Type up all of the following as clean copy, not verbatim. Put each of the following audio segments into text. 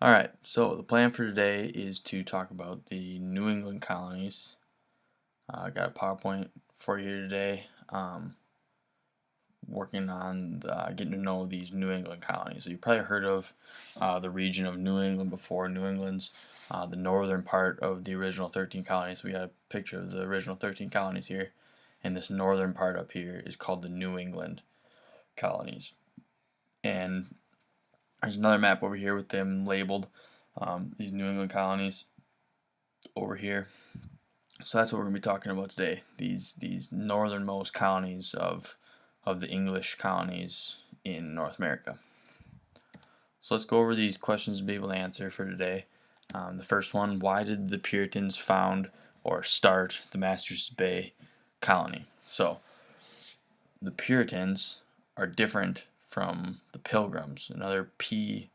Alright, so the plan for today is to talk about the New England colonies. I got a PowerPoint for you today, working on getting to know these New England colonies. So you've probably heard of the region of New England before. New England's the northern part of the original 13 colonies. We got a picture of the original 13 colonies here, and this northern part up here is called the New England colonies. And there's another map over here with them labeled, these New England colonies over here. So that's what we're going to be talking about today. These northernmost colonies of the English colonies in North America. So let's go over these questions to be able to answer for today. The first one: why did the Puritans found or start the Massachusetts Bay colony? So the Puritans are different from the Pilgrims, another P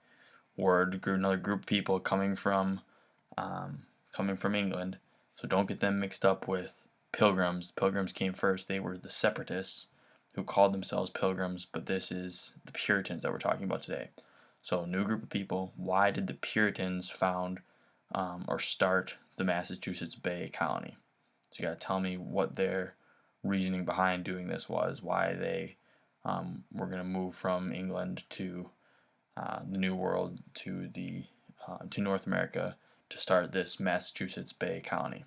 word, another group of people coming from England. So don't get them mixed up with Pilgrims. Pilgrims came first. They were the separatists who called themselves Pilgrims, but this is the Puritans that we're talking about today. So a new group of people. Why did the Puritans found or start the Massachusetts Bay colony? So you got to tell me what their reasoning behind doing this was, why they were going to move from England to the New World to North America to start this Massachusetts Bay colony.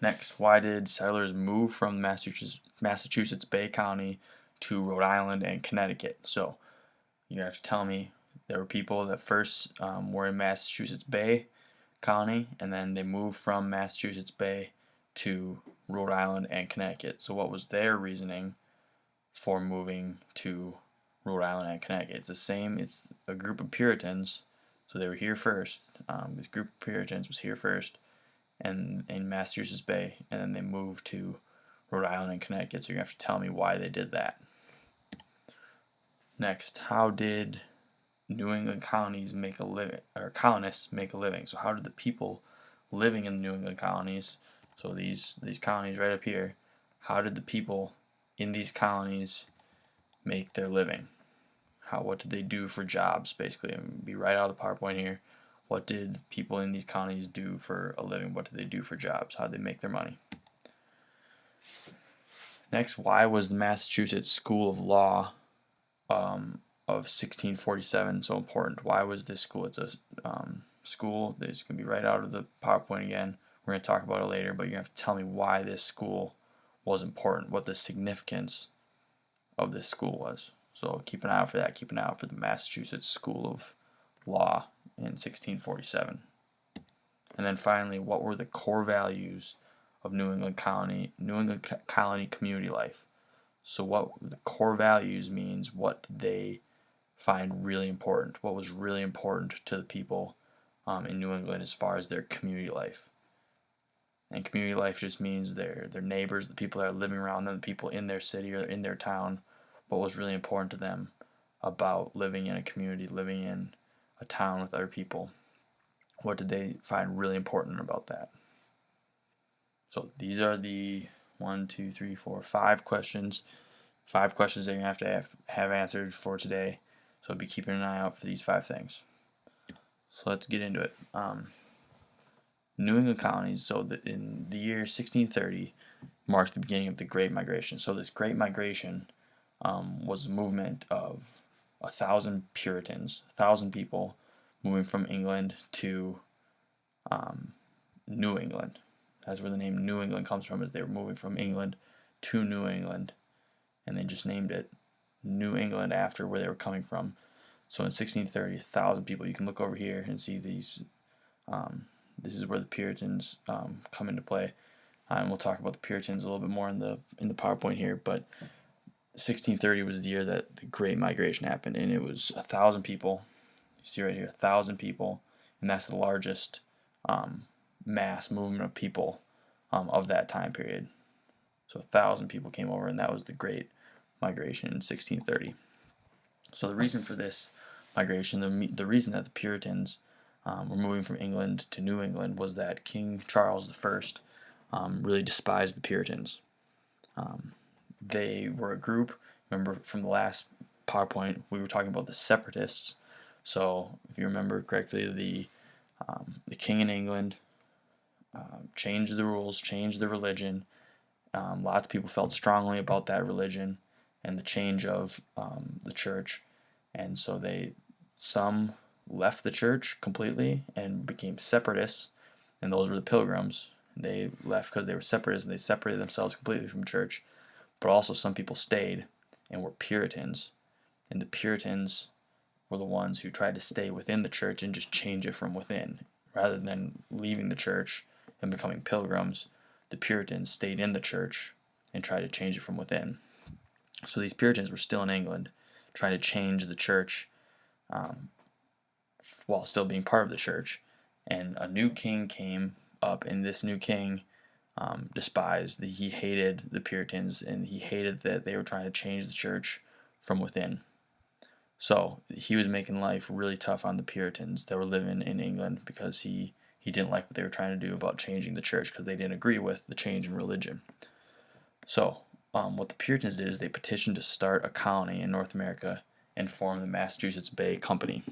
Next, why did settlers move from Massachusetts Bay colony to Rhode Island and Connecticut? So you have to tell me there were people that first were in Massachusetts Bay colony, and then they moved from Massachusetts Bay to Rhode Island and Connecticut. So what was their reasoning for moving to Rhode Island and Connecticut? It's the same. It's a group of Puritans. So they were here first. This group of Puritans was here first, and in Massachusetts Bay, and then they moved to Rhode Island and Connecticut. So you're gonna have to tell me why they did that. Next, how did New England colonies make a living, or colonists make a living? So how did the people living in the New England colonies, so these colonies right up here, how did the people in these colonies make their living? What did they do for jobs, basically? I'm going to be right out of the PowerPoint here. What did people in these colonies do for a living? What did they do for jobs? How did they make their money? Next, why was the Massachusetts School of Law of 1647 so important? Why was this school? It's a school that's going to be right out of the PowerPoint again. We're going to talk about it later, but you're going to have to tell me why this school was important, what the significance of this school was. So keep an eye out for that. Keep an eye out for the Massachusetts School of Law in 1647. And then finally, what were the core values of New England colony community life? So what the core values means, what did they find really important? What was really important to the people in New England as far as their community life? And community life just means their neighbors, the people that are living around them, the people in their city or in their town. What was really important to them about living in a community, living in a town with other people? What did they find really important about that? So these are the 5 questions. 5 questions that you're going to have answered for today. So be keeping an eye out for these 5 things. So let's get into it. New England colonies. So in the year 1630 marked the beginning of the Great Migration. So this Great Migration was a movement of 1,000 Puritans, 1,000 people moving from England to New England. That's where the name New England comes from, is they were moving from England to New England, and they just named it New England after where they were coming from. So in 1630, 1,000 people. You can look over here and see these. This is where the Puritans come into play, and we'll talk about the Puritans a little bit more in the PowerPoint here. But 1630 was the year that the Great Migration happened, and it was 1,000 people. You see right here, 1,000 people, and that's the largest mass movement of people of that time period. So 1,000 people came over, and that was the Great Migration in 1630. So the reason for this migration, the reason that the Puritans were moving from England to New England, was that King Charles I really despised the Puritans. They were a group. Remember from the last PowerPoint, we were talking about the separatists. So if you remember correctly, the king in England changed the rules, changed the religion. Lots of people felt strongly about that religion and the change of the church, and so some left the church completely and became separatists, and those were the Pilgrims. They left because they were separatists and they separated themselves completely from church. But also some people stayed and were Puritans, and the Puritans were the ones who tried to stay within the church and just change it from within. Rather than leaving the church and becoming pilgrims, the Puritans stayed in the church and tried to change it from within. So these Puritans were still in England, trying to change the church um, while still being part of the church. And a new king came up, and this new king he hated the Puritans, and he hated that they were trying to change the church from within. So he was making life really tough on the Puritans that were living in England because he didn't like what they were trying to do about changing the church because they didn't agree with the change in religion. So what the Puritans did is they petitioned to start a colony in North America and form the Massachusetts Bay Company.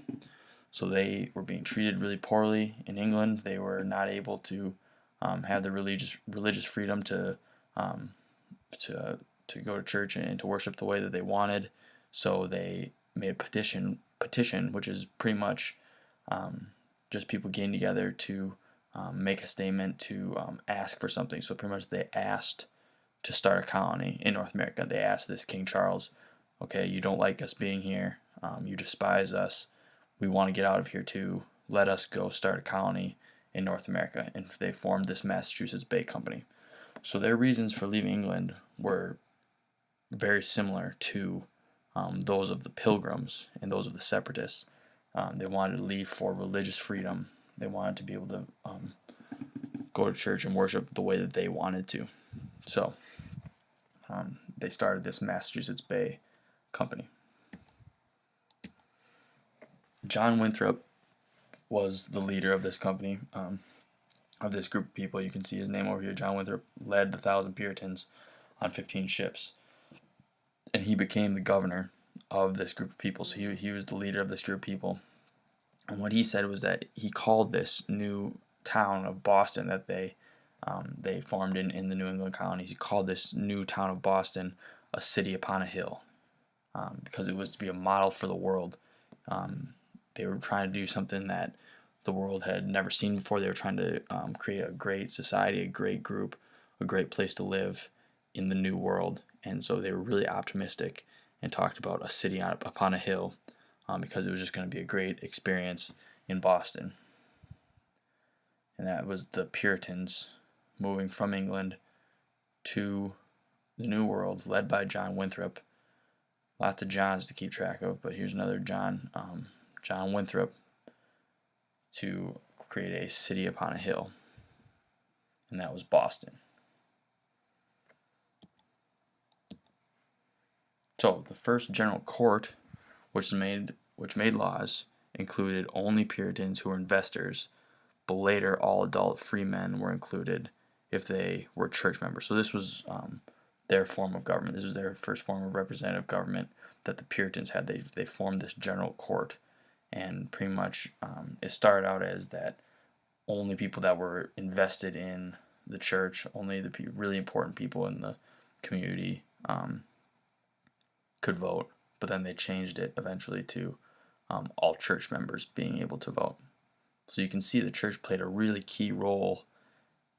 So they were being treated really poorly in England. They were not able to have the religious freedom um, to go to church and to worship the way that they wanted. So they made a petition, which is pretty much just people getting together to make a statement to ask for something. So pretty much they asked to start a colony in North America. They asked this King Charles, okay, you don't like us being here, you despise us, we want to get out of here too, let us go start a colony in North America. And they formed this Massachusetts Bay Company. So their reasons for leaving England were very similar to those of the Pilgrims and those of the Separatists. They wanted to leave for religious freedom. They wanted to be able to go to church and worship the way that they wanted to. So they started this Massachusetts Bay Company. John Winthrop was the leader of this company, of this group of people. You can see his name over here. John Winthrop led the 1,000 Puritans on 15 ships, and he became the governor of this group of people. So he was the leader of this group of people. And what he said was that he called this new town of Boston that they formed in the New England colonies. He called this new town of Boston a city upon a hill because it was to be a model for the world. They were trying to do something that the world had never seen before. They were trying to create a great society, a great group, a great place to live in the new world. And so they were really optimistic and talked about a city upon a hill because it was just going to be a great experience in Boston. And that was the Puritans moving from England to the New World, led by John Winthrop. Lots of Johns to keep track of, but here's another John, John Winthrop, to create a city upon a hill, and that was Boston. So the first general court, which made laws, included only Puritans who were investors, but later all adult free men were included if they were church members. So this was their form of government. This was their first form of representative government that the Puritans had. They formed this general court, and pretty much it started out as that only people that were invested in the church, only the really important people in the community could vote. But then they changed it eventually to all church members being able to vote. So you can see the church played a really key role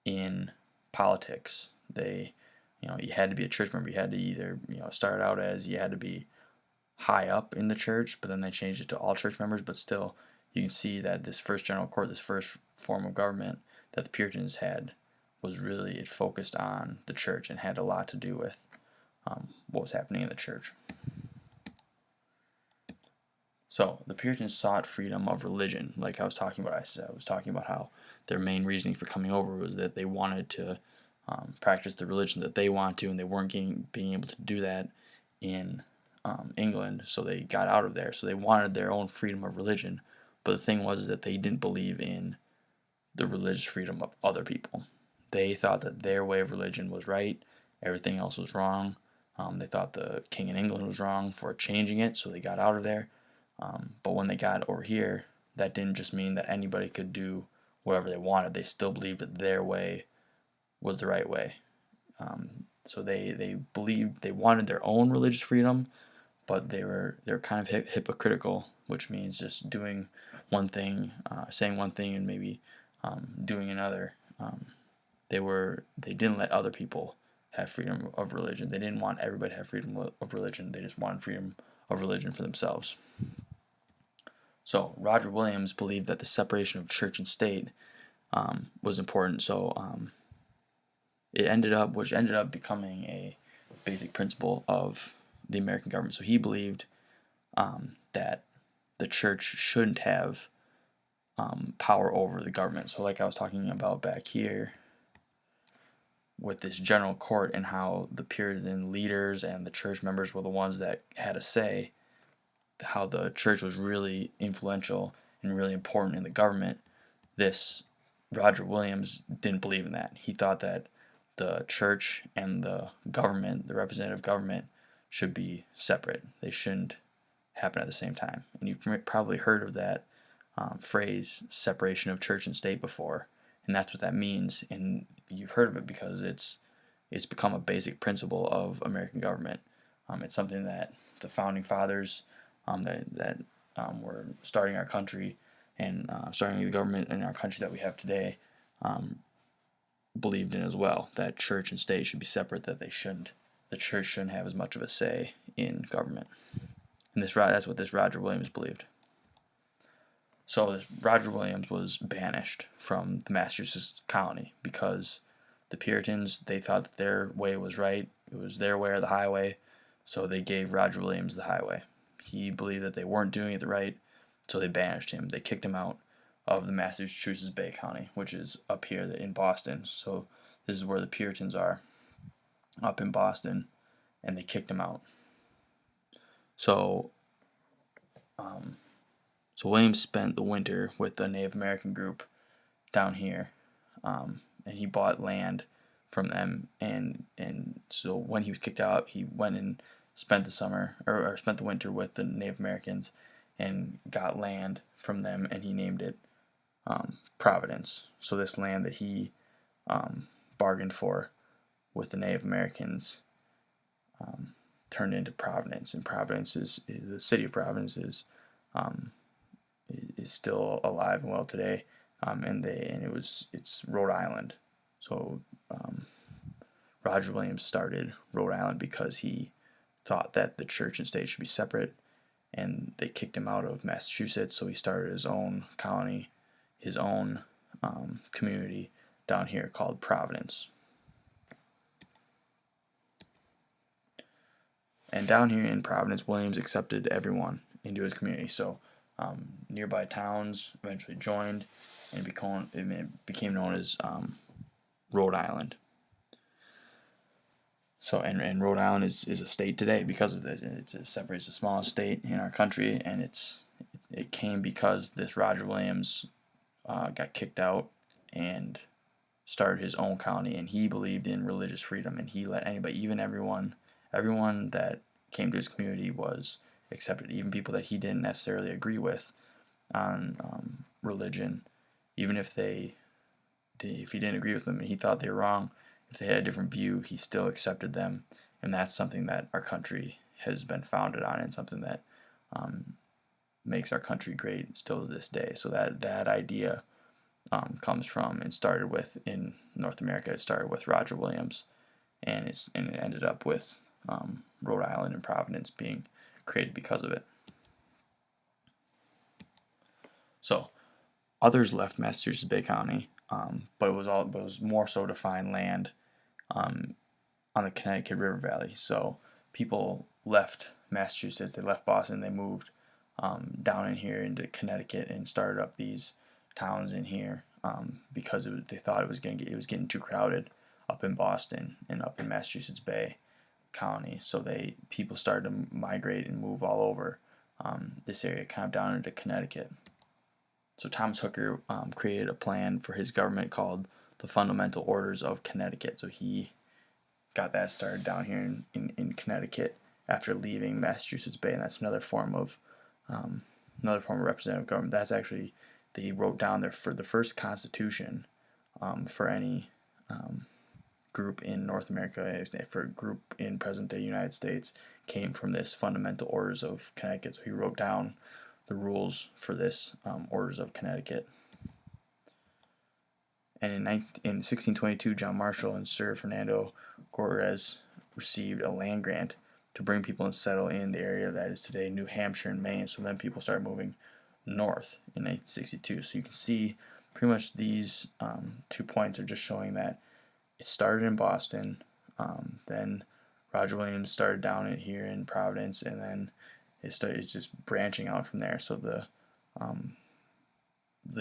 in politics. You had to be a church member. You had to either, start out as you had to be high up in the church, but then they changed it to all church members. But still, you can see that this first general court, this first form of government that the Puritans had, it focused on the church and had a lot to do with what was happening in the church. So the Puritans sought freedom of religion, like I was talking about. I was talking about how their main reasoning for coming over was that they wanted to practice the religion that they wanted to, and they weren't being able to do that in England, so they got out of there. So they wanted their own freedom of religion, but the thing was that they didn't believe in the religious freedom of other people. They thought that their way of religion was right, everything else was wrong. They thought the king in England was wrong for changing it, so they got out of there. But when they got over here, that didn't just mean that anybody could do whatever they wanted. They still believed that their way was the right way. So they believed they wanted their own religious freedom, but they were kind of hypocritical, which means just doing one thing, saying one thing, and maybe doing another. They didn't let other people have freedom of religion. They didn't want everybody to have freedom of religion. They just wanted freedom of religion for themselves. So Roger Williams believed that the separation of church and state was important. So which ended up becoming a basic principle of the American government. So he believed that the church shouldn't have power over the government. So like I was talking about back here with this general court and how the Puritan leaders and the church members were the ones that had a say, how the church was really influential and really important in the government. This Roger Williams didn't believe in that. He thought that the church and the government, the representative government, should be separate. They shouldn't happen at the same time. And you've probably heard of that phrase, separation of church and state, before, and that's what that means. And you've heard of it because it's become a basic principle of American government. It's something that the founding fathers that were starting our country and starting the government in our country that we have today believed in as well, that church and state should be separate, that the church shouldn't have as much of a say in government. And that's what this Roger Williams believed. So this Roger Williams was banished from the Massachusetts colony because the Puritans, they thought that their way was right. It was their way or the highway. So they gave Roger Williams the highway. He believed that they weren't doing it right, so they banished him. They kicked him out of the Massachusetts Bay County, which is up here in Boston. So this is where the Puritans are, up in Boston, and they kicked him out. So Williams spent the winter with the Native American group down here, and he bought land from them. And so when he was kicked out, he went and spent the summer or spent the winter with the Native Americans and got land from them, and he named it Providence. So this land that he bargained for with the Native Americans turned into Providence, and Providence is the city of Providence is still alive and well today, and it's Rhode Island. So Roger Williams started Rhode Island because he thought that the church and state should be separate, and they kicked him out of Massachusetts, so he started his own colony, his own community down here called Providence. And down here in Providence, Williams accepted everyone into his community. So nearby towns eventually joined, and it became known as Rhode Island. So and Rhode Island is a state today because of this. It's the smallest state in our country, and it came because this Roger Williams got kicked out and started his own colony, and he believed in religious freedom, and he let anybody, even everyone that came to his community was accepted, even people that he didn't necessarily agree with on religion, even if he didn't agree with them and he thought they were wrong. If they had a different view, he still accepted them, and that's something that our country has been founded on, and something that makes our country great still to this day. So that idea comes from and started with, in North America, it started with Roger Williams, and it ended up with Rhode Island and Providence being created because of it. So others left Massachusetts Bay County, but it was more so to find land on the Connecticut River Valley. So people left Massachusetts, they left Boston, they moved down in here into Connecticut and started up these towns in here because they thought it was getting too crowded up in Boston and up in Massachusetts Bay County. So people started to migrate and move all over this area, kind of down into Connecticut. So Thomas Hooker created a plan for his government called the Fundamental Orders of Connecticut. So he got that started down here in Connecticut after leaving Massachusetts Bay, and that's another form of another form of representative government. That's actually, they wrote down there for the first constitution for any group in North America, for a group in present-day United States, came from this fundamental orders of Connecticut. So he wrote down the rules for this orders of Connecticut. And in 1622, John Marshall and Sir Fernando Gorges received a land grant to bring people and settle in the area that is today New Hampshire and Maine. So then people started moving north in 1862. So you can see pretty much these 2 points are just showing that it started in Boston, then Roger Williams started down it here in Providence, and then it's just branching out from there. So the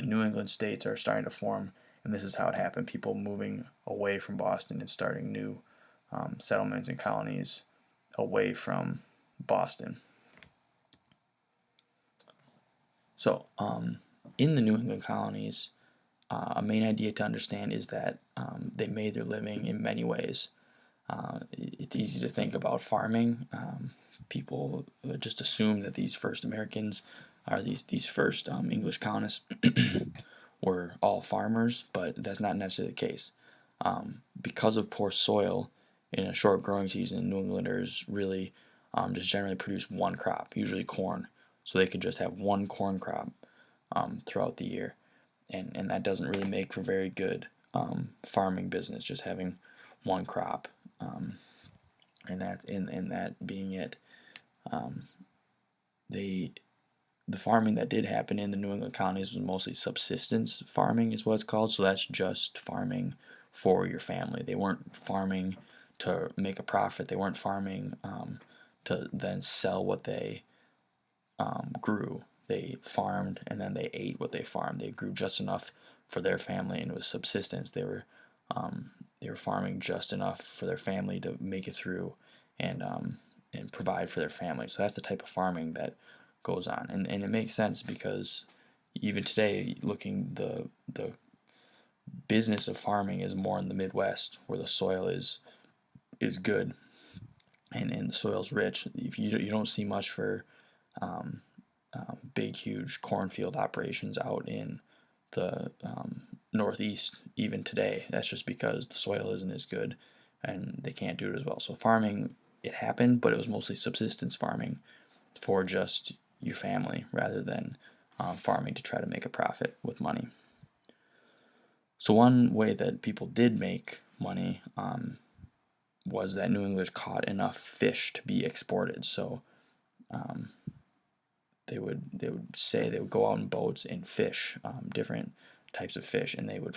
New England states are starting to form, and this is how it happened: people moving away from Boston and starting new settlements and colonies away from Boston. So in the New England colonies, a main idea to understand is that they made their living in many ways. It's easy to think about farming. People just assume that these first Americans, or these first English colonists, were all farmers, but that's not necessarily the case. Because of poor soil in a short growing season, New Englanders really just generally produce one crop, usually corn. So they could just have one corn crop throughout the year. And that doesn't really make for very good farming business, just having one crop, and that being it. The farming that did happen in the New England colonies was mostly subsistence farming, is what it's called. So that's just farming for your family. They weren't farming to make a profit. They weren't farming to then sell what they grew. They farmed and then they ate what they farmed. They grew just enough for their family, and it was subsistence. They were farming just enough for their family to make it through and provide for their family. So that's the type of farming that goes on, and it makes sense because even today, the business of farming is more in the Midwest, where the soil is good and the soil's rich. If you don't see much for big, huge cornfield operations out in the Northeast even today. That's just because the soil isn't as good and they can't do it as well. So farming, it happened, but it was mostly subsistence farming for just your family rather than farming to try to make a profit with money. So one way that people did make money was that New Englanders caught enough fish to be exported. So they would say they would go out in boats and fish different types of fish, and they would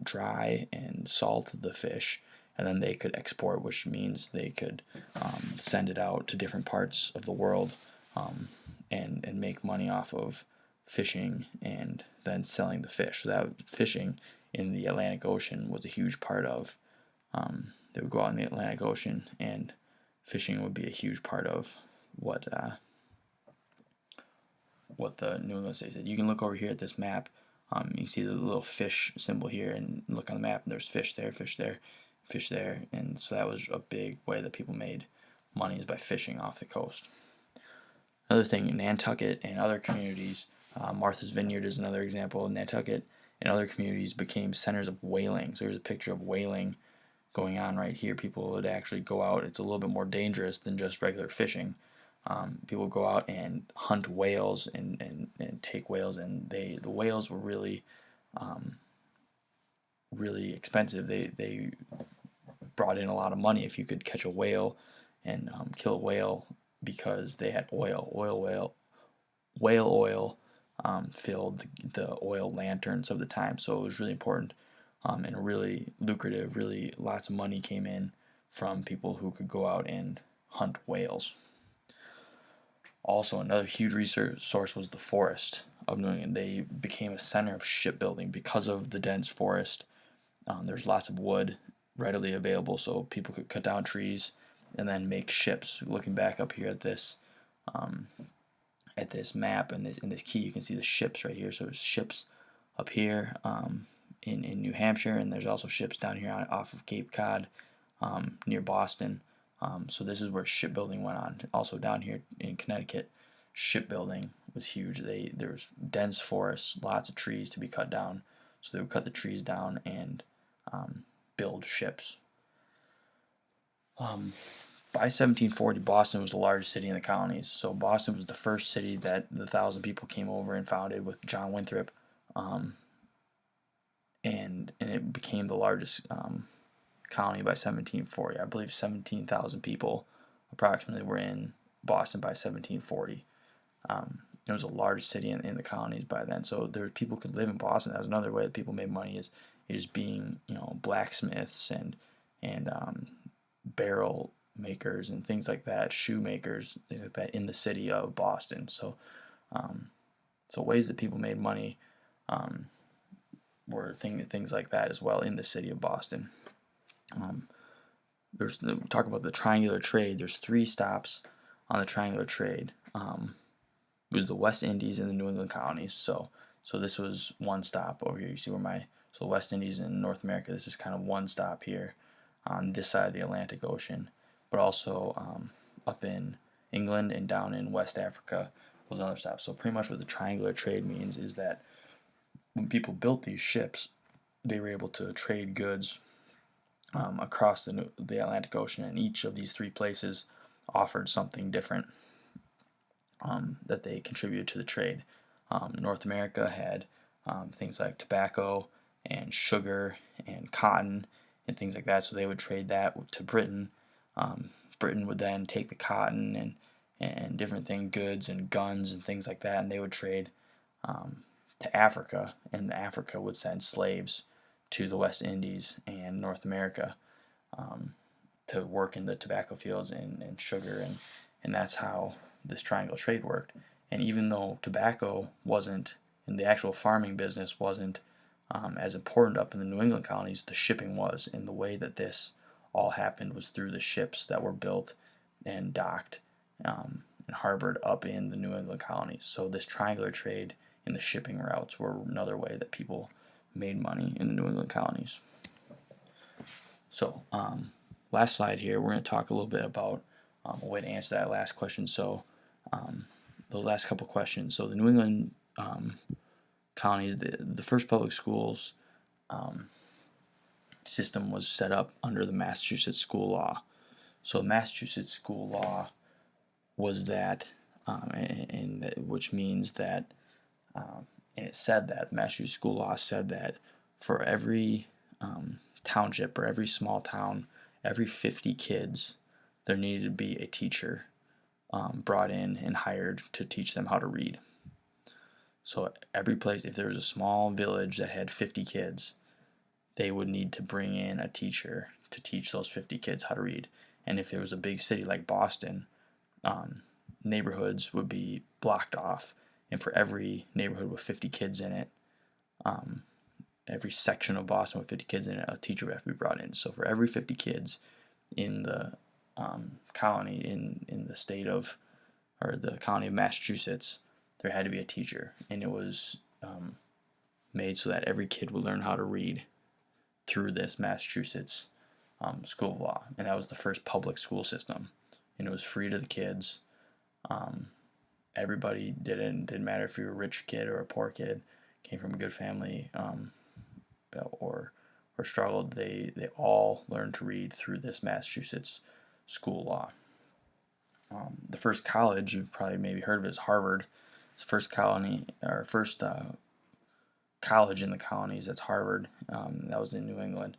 dry and salt the fish, and then they could export, which means they could send it out to different parts of the world and make money off of fishing and then selling the fish. So that fishing in the Atlantic Ocean was a huge part of. They would go out in the Atlantic Ocean, and fishing would be a huge part of what the New England states did. You can look over here at this map. You can see the little fish symbol here, and look on the map, and there's fish there, fish there, fish there, and so that was a big way that people made money, is by fishing off the coast. Another thing, in Nantucket and other communities, Martha's Vineyard is another example. Nantucket and other communities became centers of whaling. So here's a picture of whaling going on right here. People would actually go out. It's a little bit more dangerous than just regular fishing. People go out and hunt whales and take whales, and the whales were really really expensive. They brought in a lot of money if you could catch a whale and kill a whale, because they had whale oil filled the oil lanterns of the time. So it was really important and really lucrative. Really, lots of money came in from people who could go out and hunt whales. Also, another huge research source was the forest of New England. They became a center of shipbuilding because of the dense forest. There's lots of wood readily available, so people could cut down trees and then make ships. Looking back up here at this map and this key, you can see the ships right here. So there's ships up here in New Hampshire, and there's also ships down here off of Cape Cod near Boston. So this is where shipbuilding went on. Also down here in Connecticut, shipbuilding was huge. There was dense forests, lots of trees to be cut down, so they would cut the trees down and build ships. By 1740, Boston was the largest city in the colonies. So Boston was the first city that the 1,000 people came over and founded with John Winthrop, and it became the largest colony by 1740. I believe 17,000 people approximately were in Boston by 1740. It was a large city in the colonies by then, so people could live in Boston. That was another way that people made money is being blacksmiths and barrel makers and things like that, shoemakers, things like that in the city of Boston. So ways that people made money were things like that as well in the city of Boston. Talk about the triangular trade. There's 3 stops on the triangular trade. It was the West Indies and the New England colonies. So this was one stop over here. You see where so West Indies in North America. This is kind of one stop here on this side of the Atlantic Ocean, but also up in England and down in West Africa was another stop. So pretty much what the triangular trade means is that when people built these ships, they were able to trade goods across the Atlantic Ocean, and each of these 3 places offered something different that they contributed to the trade. North America had things like tobacco and sugar and cotton and things like that, so they would trade that to Britain. Britain would then take the cotton and different goods and guns and things like that, and they would trade to Africa, and Africa would send slaves to the West Indies and North America to work in the tobacco fields and sugar, and that's how this triangle trade worked. And even though tobacco wasn't, in the actual farming business wasn't as important up in the New England colonies, the shipping was, and the way that this all happened was through the ships that were built and docked and harbored up in the New England colonies. So this triangular trade in the shipping routes were another way that people made money in the New England colonies. So last slide here, we're going to talk a little bit about a way to answer that last question. So those last couple questions. So the New England colonies, the first public schools system was set up under the Massachusetts school law. So Massachusetts school law was that, which means that, and it said that, Massachusetts school law said that for every township or every small town, every 50 kids, there needed to be a teacher brought in and hired to teach them how to read. So every place, if there was a small village that had 50 kids, they would need to bring in a teacher to teach those 50 kids how to read. And if there was a big city like Boston, neighborhoods would be blocked off, and for every neighborhood with 50 kids in it, every section of Boston with 50 kids in it, a teacher would have to be brought in. So for every 50 kids in the colony, in the state of, or the colony of Massachusetts, there had to be a teacher, and it was made so that every kid would learn how to read through this Massachusetts school of law, and that was the first public school system, and it was free to the kids. Everybody did it, and it didn't matter if you were a rich kid or a poor kid, came from a good family, or struggled. They all learned to read through this Massachusetts school law. The first college, you've probably maybe heard of it, is Harvard. It's the first colony, or first college in the colonies. That's Harvard. That was in New England.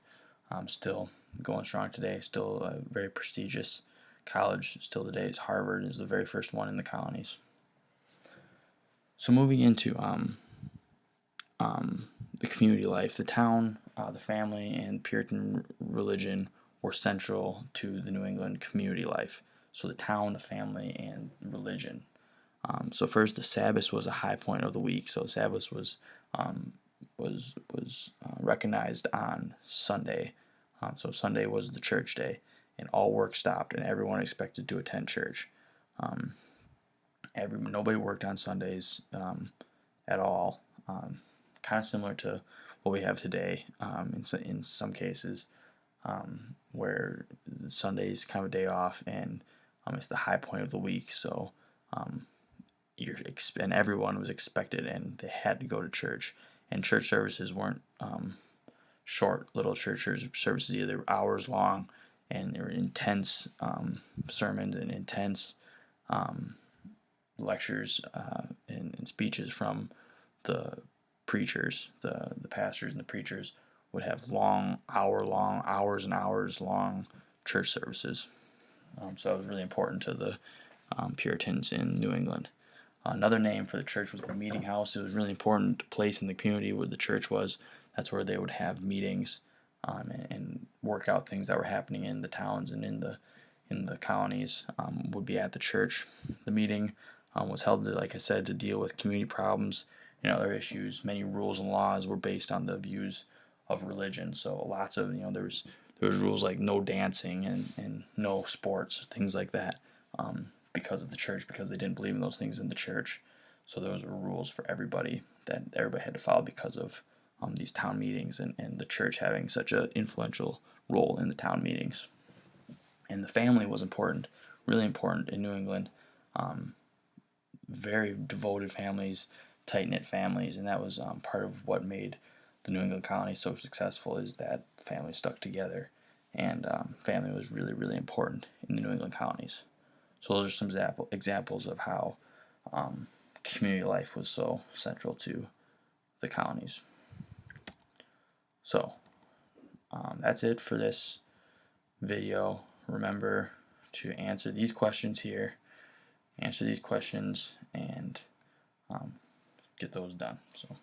Still going strong today. Still a very prestigious college. Still today is Harvard. Is the very first one in the colonies. So moving into the community life, the town, the family, and Puritan religion were central to the New England community life. So the town, the family, and religion. So first, the Sabbath was a high point of the week. So Sabbath was recognized on Sunday. So Sunday was the church day, and all work stopped, and everyone expected to attend church. Nobody worked on Sundays at all. Kind of similar to what we have today in some cases, where Sunday is kind of a day off, and it's the high point of the week. So and everyone was expected, and they had to go to church. And church services weren't short little church services either. They were hours long, and they were intense sermons and intense lectures and speeches from the preachers. The pastors and the preachers would have hours and hours long church services. So it was really important to the Puritans in New England. Another name for the church was the meeting house. It was a really important place in the community where the church was. That's where they would have meetings and work out things that were happening in the towns and in the colonies. Would be at the church. The meeting was held, like I said, to deal with community problems and other issues. Many rules and laws were based on the views of religion. So lots of there was rules like no dancing and no sports, things like that. Because of the church, because they didn't believe in those things in the church. So those were rules for everybody that everybody had to follow because of these town meetings and the church having such an influential role in the town meetings. And the family was important, really important in New England. Very devoted families, tight-knit families, and that was part of what made the New England colonies so successful, is that families stuck together, and family was really, really important in the New England colonies. So those are some examples of how community life was so central to the colonies. So that's it for this video. Remember to answer these questions here, and get those done. So.